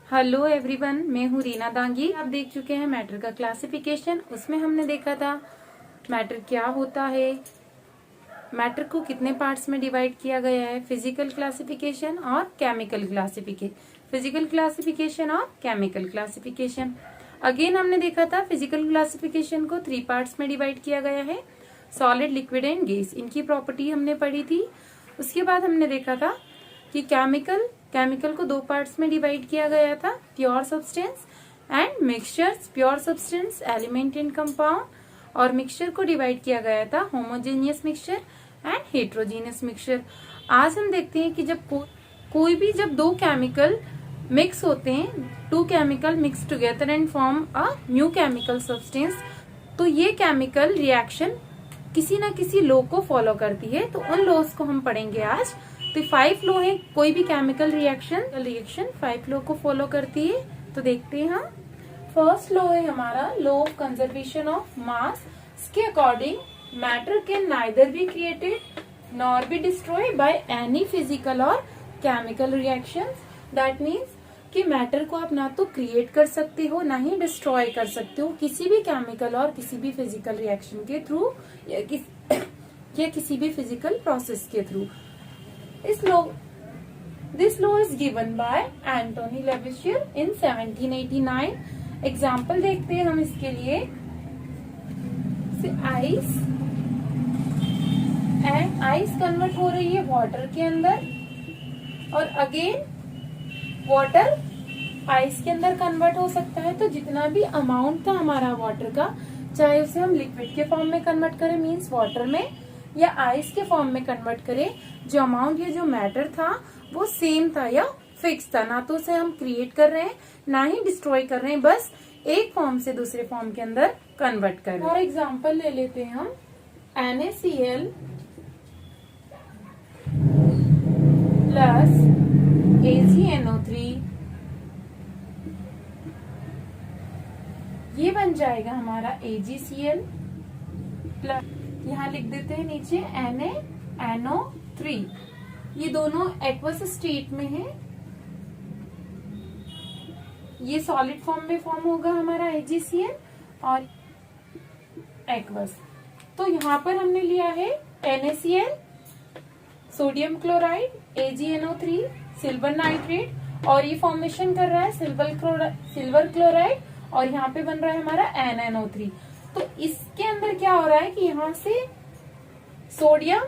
Hello everyone, मैं हूँ रीना दांगी। आप देख चुके हैं मैटर का क्लासिफिकेशन। उसमें हमने देखा था मैटर क्या होता है, मैटर को कितने पार्ट्स में डिवाइड किया गया है, फिजिकल क्लासिफिकेशन और केमिकल क्लासिफिकेशन, फिजिकल क्लासिफिकेशन और केमिकल क्लासिफिकेशन। अगेन हमने देखा था फिजिकल क्लासिफिकेशन को 3 पार्ट्स में डिवाइड किया गया है, सॉलिड, लिक्विड एंड गैस। इनकी प्रॉपर्टी हमने पढ़ी थी। उसके बाद हमने देखा था कि केमिकल को 2 पार्ट्स में डिवाइड किया गया था, pure substance and mixtures. Pure substance, element and compound, और मिक्सचर को डिवाइड किया गया था homogeneous mixture and heterogeneous mixture. आज हम देखते हैं कि जब कोई भी जब 2 केमिकल मिक्स होते हैं, 2 chemical mix together and form a new chemical substance, तो ये केमिकल रिएक्शन किसी ना किसी लॉ को फॉलो करती है। तो उन लॉज को हम पढ़ेंगे आज। तो 5 लॉ है, कोई भी केमिकल रिएक्शन 5 लॉ को फॉलो करती है। तो देखते हैं हम। फर्स्ट लॉ है हमारा law of conservation of mass. इसके according matter can neither be created nor be destroyed by any physical और केमिकल रिएक्शंस। दैट मीन्स कि मैटर को आप ना तो क्रिएट कर सकते हो ना ही डिस्ट्रॉय कर सकते हो किसी भी केमिकल और किसी भी फिजिकल रिएक्शन के थ्रू या किसी भी फिजिकल प्रोसेस के through. This law is given by Anthony Lavoisier in 1789. Example देखते हैं हम इसके लिए। आइस कन्वर्ट हो रही है वाटर के अंदर, और अगेन वाटर आइस के अंदर कन्वर्ट हो सकता है। तो जितना भी अमाउंट था हमारा वाटर का, चाहे उसे हम लिक्विड के फॉर्म में कन्वर्ट करें मीन्स वाटर में, या आइस के फॉर्म में कन्वर्ट करें, जो अमाउंट या जो मैटर था वो सेम था या फिक्स था। ना तो उसे हम क्रिएट कर रहे हैं ना ही डिस्ट्रॉय कर रहे हैं, बस एक फॉर्म से दूसरे फॉर्म के अंदर कन्वर्ट कर रहे हैं। फॉर एग्जाम्पल ले लेते हैं हम NaCl प्लस AgNO3, ये बन जाएगा हमारा AgCl प्लस, यहाँ लिख देते हैं नीचे NaNO3। ये दोनों एक्वस स्टेट में है, ये सॉलिड फॉर्म में फॉर्म होगा हमारा AgCl और एक्वस। तो यहाँ पर हमने लिया है NaCl, sodium chloride, AgNO3, silver nitrate, और ये फॉर्मेशन कर रहा है सिल्वर क्लोराइड, और यहाँ पे बन रहा है हमारा NaNO3। तो इसके अंदर क्या हो रहा है कि यहाँ से सोडियम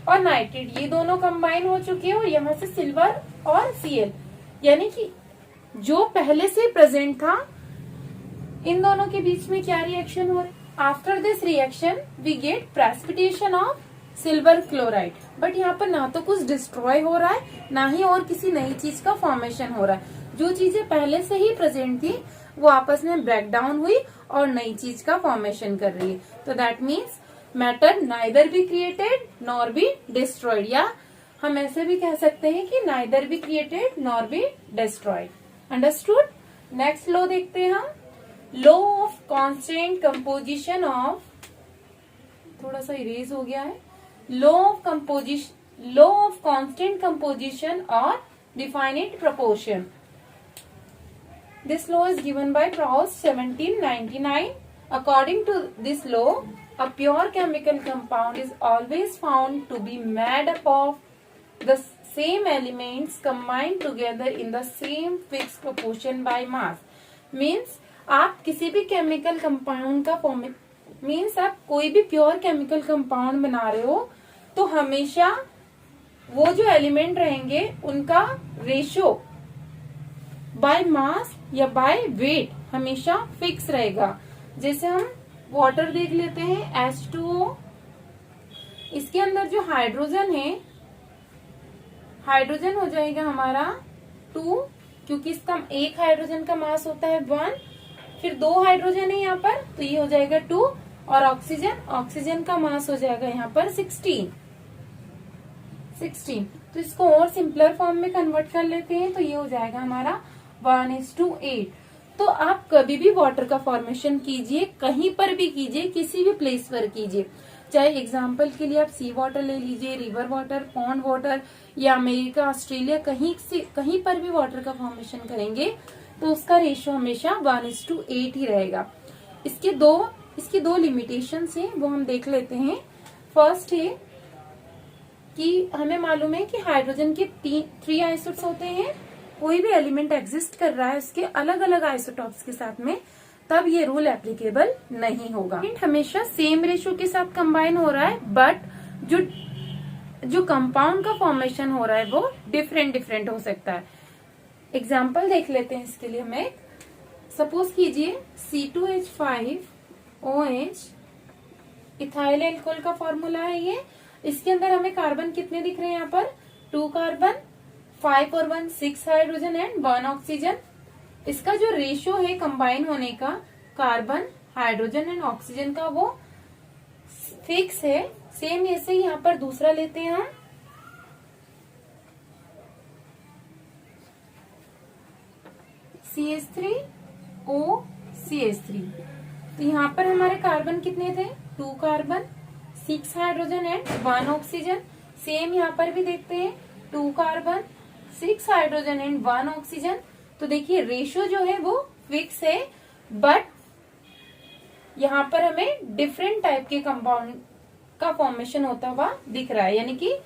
और नाइट्रेट ये दोनों कंबाइन हो चुके हैं, और यहाँ से सिल्वर और Cl, यानी कि जो पहले से प्रेजेंट था इन दोनों के बीच में क्या रिएक्शन हो रहा है। After this reaction we get precipitation of silver chloride. But यहाँ पर ना तो कुछ डिस्ट्रॉय हो रहा है ना ही और किसी नई चीज का फॉर्मेशन हो रहा है। जो चीजें पहले से ही प्रेजेंट थी वो आपस में ब्रेक डाउन हुई और नई चीज का फॉर्मेशन कर रही है। तो that means matter neither be created nor be destroyed, या हम ऐसे भी कह सकते हैं कि neither be created nor be destroyed. Understood. Next law देखते हैं हम, law of constant composition of, थोड़ा सा इरेज हो गया है, लॉ ऑफ कांस्टेंट कंपोजिशन और definite proportion. This law is given by Proust 1799. According to this law, a pure chemical compound is always found to be made up of the same elements combined together in the same fixed proportion by mass. Means आप किसी भी chemical compound का means आप कोई भी pure chemical compound बना रहे हो तो हमेशा वो जो एलिमेंट रहेंगे उनका रेशो बाय मास या बाय वेट हमेशा फिक्स रहेगा। जैसे हम वाटर देख लेते हैं H2O, इसके अंदर जो हाइड्रोजन है, हाइड्रोजन हो जाएगा हमारा 2, क्योंकि इसका एक हाइड्रोजन का मास होता है 1, फिर 2 हाइड्रोजन है यहाँ पर तो ये हो जाएगा 2, और ऑक्सीजन का मास हो जाएगा यहाँ पर 16। तो इसको और सिंपलर फॉर्म में कन्वर्ट कर लेते हैं तो ये हो जाएगा हमारा 1:8। तो आप कभी भी वाटर का फॉर्मेशन कीजिए, कहीं पर भी कीजिए, किसी भी प्लेस पर कीजिए, चाहे एग्जाम्पल के लिए आप सी वाटर ले लीजिए, रिवर वाटर, पॉन्ड वाटर, या अमेरिका, ऑस्ट्रेलिया, कहीं पर भी वाटर का फॉर्मेशन करेंगे तो उसका रेशियो हमेशा 1:8 ही रहेगा। इसके दो लिमिटेशंस हैं, वो हम देख लेते हैं। फर्स्ट है कि हमें मालूम है कि हाइड्रोजन के 3 आइसोटोप्स होते हैं। कोई भी एलिमेंट एग्जिस्ट कर रहा है उसके अलग अलग आइसोटोप्स के साथ में, तब ये रूल एप्लीकेबल नहीं होगा। हमेशा सेम रेशियो के साथ कंबाइन हो रहा है, बट जो कंपाउंड का फॉर्मेशन हो रहा है वो डिफरेंट हो सकता है। एग्जाम्पल देख लेते हैं इसके लिए। हमें सपोज कीजिए C2H5OH इथाइल एल्कोहल का फॉर्मूला है ये। इसके अंदर हमें कार्बन कितने दिख रहे हैं यहाँ पर? 2 कार्बन, 5 और 1 6 हाइड्रोजन एंड 1 ऑक्सीजन। इसका जो रेशियो है कंबाइन होने का कार्बन, हाइड्रोजन एंड ऑक्सीजन का, वो फिक्स है। सेम ऐसे ही यहाँ पर दूसरा लेते हैं हम। CH3OCH3। तो यहाँ पर हमारे कार्बन कितने थे? 2 carbon, 6 hydrogen and 1 oxygen. Same यहाँ पर भी देखते हैं, 2 कार्बन, 6 हाइड्रोजन एंड 1 ऑक्सीजन। तो देखिए रेशियो जो है वो फिक्स है, बट यहाँ पर हमें डिफरेंट टाइप के कंपाउंड का फॉर्मेशन होता हुआ दिख रहा है, यानी कि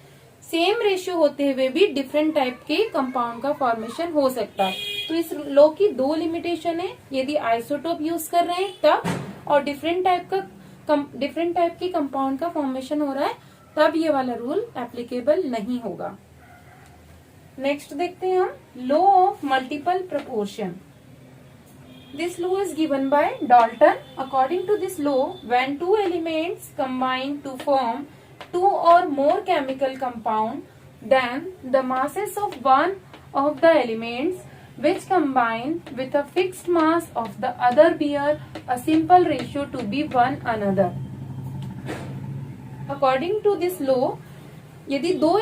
सेम रेशियो होते हुए भी डिफरेंट टाइप के कंपाउंड का फॉर्मेशन हो सकता है। तो इस लॉ की 2 लिमिटेशन है, यदि आइसोटोप यूज कर रहे हैं तब, और डिफरेंट टाइप के कंपाउंड का फॉर्मेशन हो रहा है तब ये वाला रूल एप्लीकेबल नहीं होगा। नेक्स्ट देखते हैं हम law of multiple proportion. This law is given by Dalton. According to this law, when 2 elements combine to form 2 or more chemical compound, then the masses of one of the elements which combine with a fixed mass of the other bear a simple ratio to be one another. According to this law, यदि दो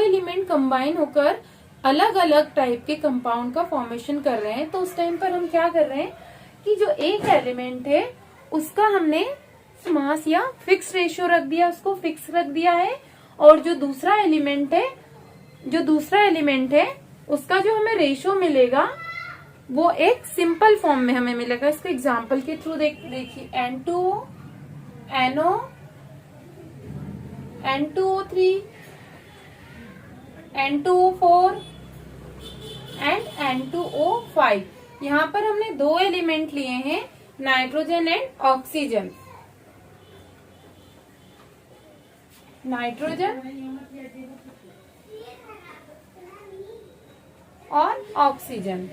element combine होकर अलग अलग type के compound का formation कर रहे हैं, तो उस टाइम पर हम क्या कर रहे हैं कि जो एक एलिमेंट है उसका हमने मास या फिक्स रेशियो रख दिया, उसको फिक्स रख दिया है, और जो दूसरा एलिमेंट है उसका जो हमें रेशियो मिलेगा वो एक सिंपल फॉर्म में हमें मिलेगा। इसको एग्जांपल के थ्रू देखिए, N2O, NO, N2O3, N2O4 and N2O5। यहाँ पर हमने 2 एलिमेंट लिए हैं, नाइट्रोजन एंड ऑक्सीजन। नाइट्रोजन और ऑक्सीजन,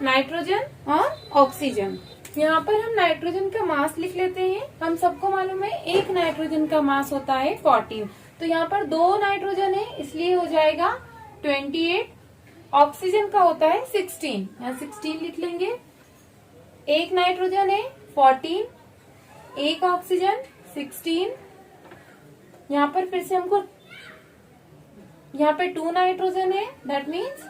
नाइट्रोजन और ऑक्सीजन। यहाँ पर हम नाइट्रोजन का मास लिख लेते हैं। हम सबको मालूम है एक नाइट्रोजन का मास होता है 14। तो यहाँ पर 2 नाइट्रोजन है इसलिए हो जाएगा 28। ऑक्सीजन का होता है 16, यहाँ 16 लिख लेंगे। एक नाइट्रोजन है 14, एक ऑक्सीजन 16। यहाँ पर फिर से हमको, यहाँ पे 2 नाइट्रोजन है, दैट मीन्स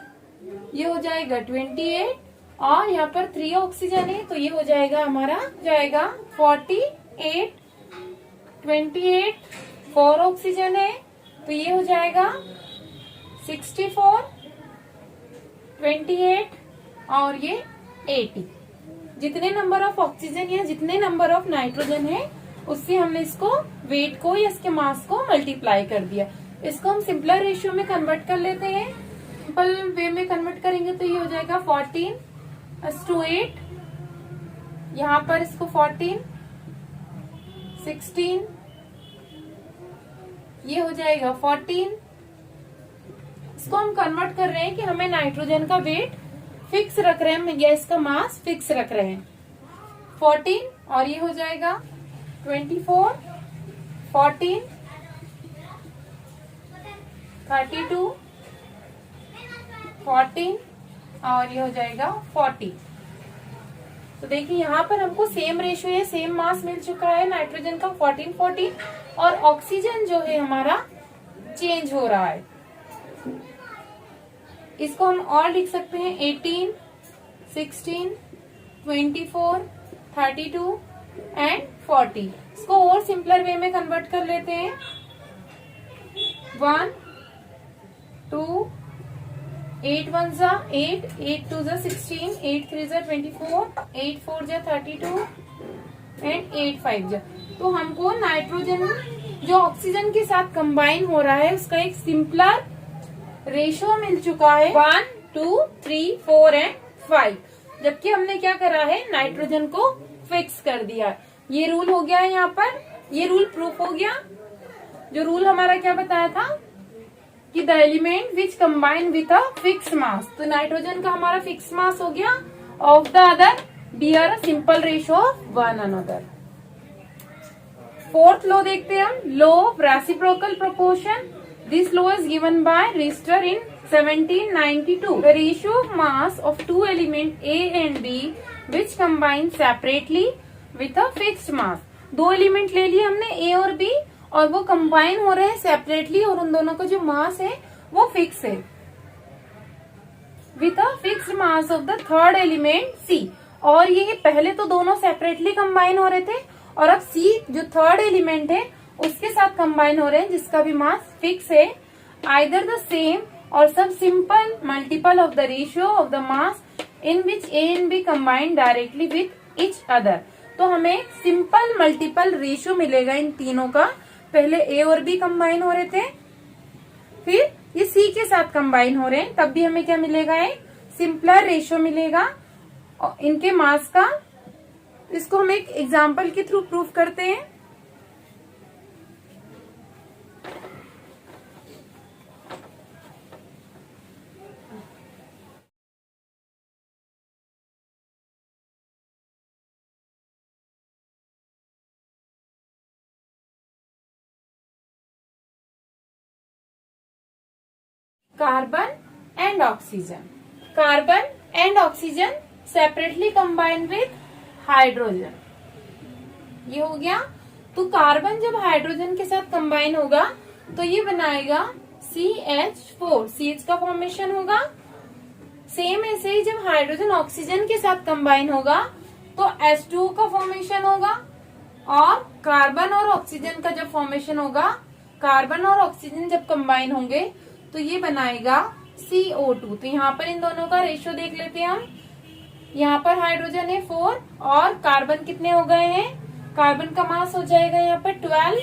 ये हो जाएगा 28, और यहाँ पर 3 ऑक्सीजन है तो ये हो जाएगा हमारा 48, 28, 4 ऑक्सीजन है तो ये हो जाएगा 64, 28 और ये 80। जितने नंबर ऑफ ऑक्सीजन या जितने नंबर ऑफ नाइट्रोजन है उससे हमने इसको वेट को या इसके मास को मल्टीप्लाई कर दिया। इसको हम सिंपलर रेशियो में कन्वर्ट कर लेते हैं। सिंपल वे में कन्वर्ट करेंगे तो ये हो जाएगा 14:8। यहाँ पर इसको 14, 16, ये हो जाएगा 14। इसको हम कन्वर्ट कर रहे हैं कि हमें नाइट्रोजन का वेट फिक्स रख रहे हैं या इसका मास फिक्स रख रहे हैं 14, और ये हो जाएगा 24, 14, 32, 14 और ये हो जाएगा 40। तो देखिए यहाँ पर हमको सेम रेशियो है, सेम मास मिल चुका है नाइट्रोजन का 14, 14, और ऑक्सीजन जो है हमारा चेंज हो रहा है। इसको हम और लिख सकते हैं 18, 16, 24, 32 एंड 40। इसको और सिंपलर वे में कन्वर्ट कर लेते हैं। 1 2 8 1 जा 8, 8 2 जा 16, 8 3 जा 24, 8 4 जा 32 एंड 8 5 जा। तो हमको नाइट्रोजन जो ऑक्सीजन के साथ कंबाइन हो रहा है उसका एक सिंपलर रेशो मिल चुका है 1 2 3 4 एंड 5, जबकि हमने क्या करा है, नाइट्रोजन को फिक्स कर दिया है। ये रूल हो गया है, यहाँ पर ये रूल प्रूफ हो गया। जो रूल हमारा क्या बताया था कि the element which combine with a fix mass, तो नाइट्रोजन का हमारा फिक्स मास हो गया, of the other bear a simple ratio of one another. Fourth law देखते हैं हम, law of reciprocal proportion. This law is given by रिस्टर in 1792. The ratio of mass of two elements A and B which combine separately with a fixed mass. दो element ले लिए हमने A और B और वो कंबाइन हो रहे हैं सेपरेटली और उन दोनों का जो मास है वो फिक्स है with a fixed mass of the third element C। और ये पहले तो दोनों सेपरेटली कंबाइन हो रहे थे और अब C जो थर्ड एलिमेंट है उसके साथ कंबाइन हो रहे हैं जिसका भी मास फिक्स है। Either the same or some simple multiple of the ratio of the mass in which A and B combine directly with each other। तो हमें सिंपल मल्टीपल रेशियो मिलेगा इन तीनों का। पहले A और B कंबाइन हो रहे थे, फिर ये C के साथ कंबाइन हो रहे हैं, तब भी हमें क्या मिलेगा, एक सिंपलर रेशियो मिलेगा इनके मास का। इसको हम एक एग्जाम्पल के थ्रू प्रूफ करते हैं। Carbon and oxygen. Carbon and oxygen separately combined with hydrogen. ये हो गया। तो कार्बन जब हाइड्रोजन के साथ कंबाइन होगा तो ये बनाएगा CH4, CH का फॉर्मेशन होगा। सेम ऐसे ही जब हाइड्रोजन ऑक्सीजन के साथ कंबाइन होगा तो H2O का फॉर्मेशन होगा। और कार्बन और ऑक्सीजन का जब फॉर्मेशन होगा, कार्बन और ऑक्सीजन जब कंबाइन होंगे तो ये बनाएगा CO2। तो यहाँ पर इन दोनों का रेशियो देख लेते हैं हम। यहाँ पर हाइड्रोजन है 4 और कार्बन कितने हो गए हैं, कार्बन का मास हो जाएगा यहाँ पर 12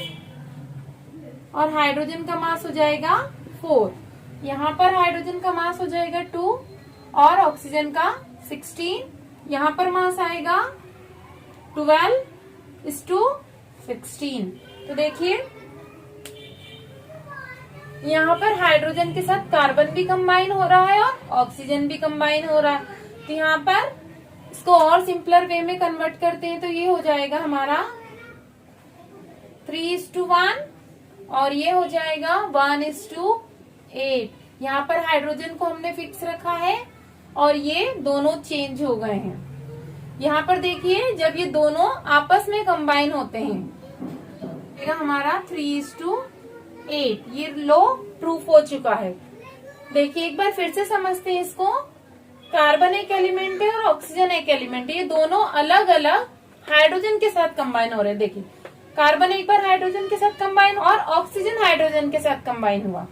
और हाइड्रोजन का मास हो जाएगा 4। यहाँ पर हाइड्रोजन का मास हो जाएगा 2 और ऑक्सीजन का 16। यहाँ पर मास आएगा 12:16। तो देखिए यहाँ पर हाइड्रोजन के साथ कार्बन भी कंबाइन हो रहा है और ऑक्सीजन भी कंबाइन हो रहा है। तो यहाँ पर इसको और सिंपलर वे में कन्वर्ट करते हैं तो ये हो जाएगा हमारा 3:1 और ये हो जाएगा 1:8। यहाँ पर हाइड्रोजन को हमने फिक्स रखा है और ये दोनों चेंज हो गए हैं। यहाँ पर देखिए जब ये दोनों आपस में कंबाइन होते हैं हमारा 3:8। ये लॉ प्रूफ हो चुका है। देखिए एक बार फिर से समझते हैं इसको। कार्बन एक एलिमेंट है और ऑक्सीजन एक एलिमेंट है, ये दोनों अलग अलग हाइड्रोजन के साथ कंबाइन हो रहे हैं। देखिए कार्बन एक बार हाइड्रोजन के साथ कंबाइन और ऑक्सीजन हाइड्रोजन के साथ कंबाइन हुआ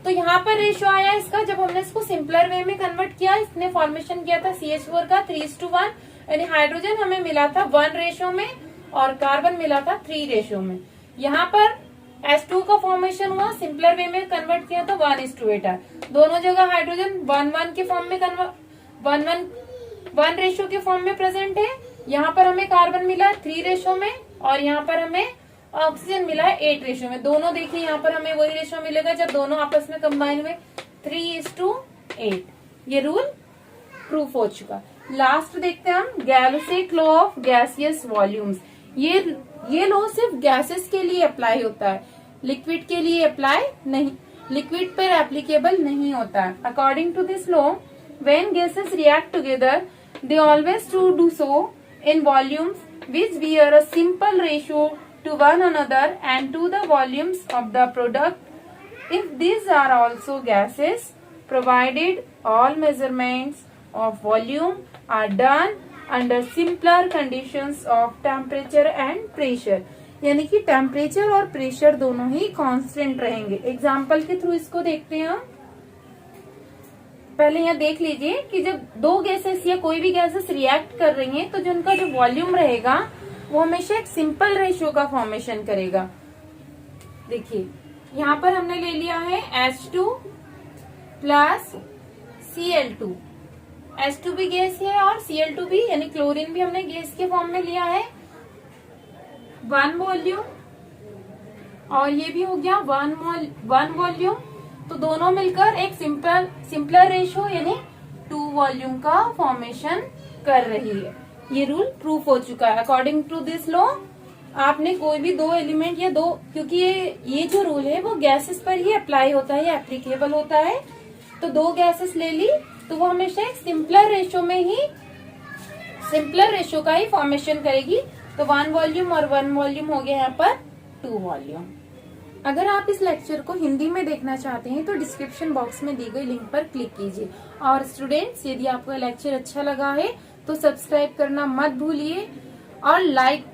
तो यहाँ पर रेशियो आया इसका। जब हमने इसको सिंपलर वे में कन्वर्ट किया, इसने फॉर्मेशन किया था CH4 का 3:1, यानी हाइड्रोजन हमें मिला था 1 रेशियो में और कार्बन मिला था 3 रेशियो में। यहाँ पर H2 का फॉर्मेशन हुआ, सिंपलर वे में कन्वर्ट किया तो 1:8 है। दोनों जगह हाइड्रोजन 1:1 के फॉर्म में 1 रेशियो के फॉर्म में प्रेजेंट है। यहाँ पर हमें कार्बन मिला 3 रेशियो में और यहाँ पर हमें ऑक्सीजन मिला है 8 रेशियो में। दोनों देखिए यहाँ पर हमें वही रेशियो मिलेगा जब दोनों आपस में कंबाइन हुए 3:8। ये रूल प्रूफ हो चुका। लास्ट देखते हैं हम गैलोसिक लॉ ऑफ गैसियस वॉल्यूम्स। ये लॉ सिर्फ गैसेस के लिए अप्लाई होता है, लिक्विड के लिए अप्लाई नहीं, लिक्विड पर एप्लीकेबल नहीं होता है। According to this law when gases react together they always do so in volumes which bear a simple ratio to one another and to the volumes of the product if these are also gases, provided all measurements of volume are done under simpler conditions of temperature and pressure। यानी कि temperature और pressure दोनों ही constant रहेंगे। Example के through इसको देखते हैं हम। पहले यहाँ देख लीजिए कि जब दो गैसेस या कोई भी गैसेस रिएक्ट कर रही हैं तो जो उनका जो वॉल्यूम रहेगा वो हमेशा एक सिंपल रेशियो का फॉर्मेशन करेगा। देखिए यहाँ पर हमने ले लिया है H2 प्लस Cl2। H2 भी गैस है और Cl2 भी यानी क्लोरीन भी हमने गैस के फॉर्म में लिया है। 1 वॉल्यूम और ये भी हो गया 1 वॉल्यूम, तो दोनों मिलकर एक सिंपलर रेशियो यानी 2 वॉल्यूम का फॉर्मेशन कर रही है। ये रूल प्रूफ हो चुका है। अकॉर्डिंग टू दिस लॉ आपने कोई भी दो एलिमेंट या दो, क्योंकि ये जो रूल है वो गैसेस पर ही अप्लाई होता है या एप्लीकेबल होता है, तो दो गैसेस ले ली तो वो हमेशा एक सिंपलर रेशियो का ही फॉर्मेशन करेगी। तो 1 वॉल्यूम और 1 वॉल्यूम हो गया यहाँ पर 2 वॉल्यूम। अगर आप इस लेक्चर को हिंदी में देखना चाहते हैं तो डिस्क्रिप्शन बॉक्स में दी गई लिंक पर क्लिक कीजिए। और स्टूडेंट्स, यदि आपको लेक्चर अच्छा लगा है तो सब्सक्राइब करना मत भूलिए और लाइक,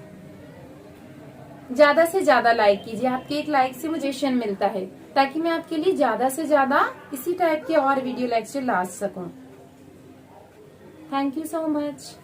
ज्यादा से ज्यादा लाइक कीजिए। आपके एक लाइक से मोटिवेशन मिलता है ताकि मैं आपके लिए ज्यादा से ज्यादा इसी टाइप के और वीडियो लेक्चर ला सकूं। Thank you so much.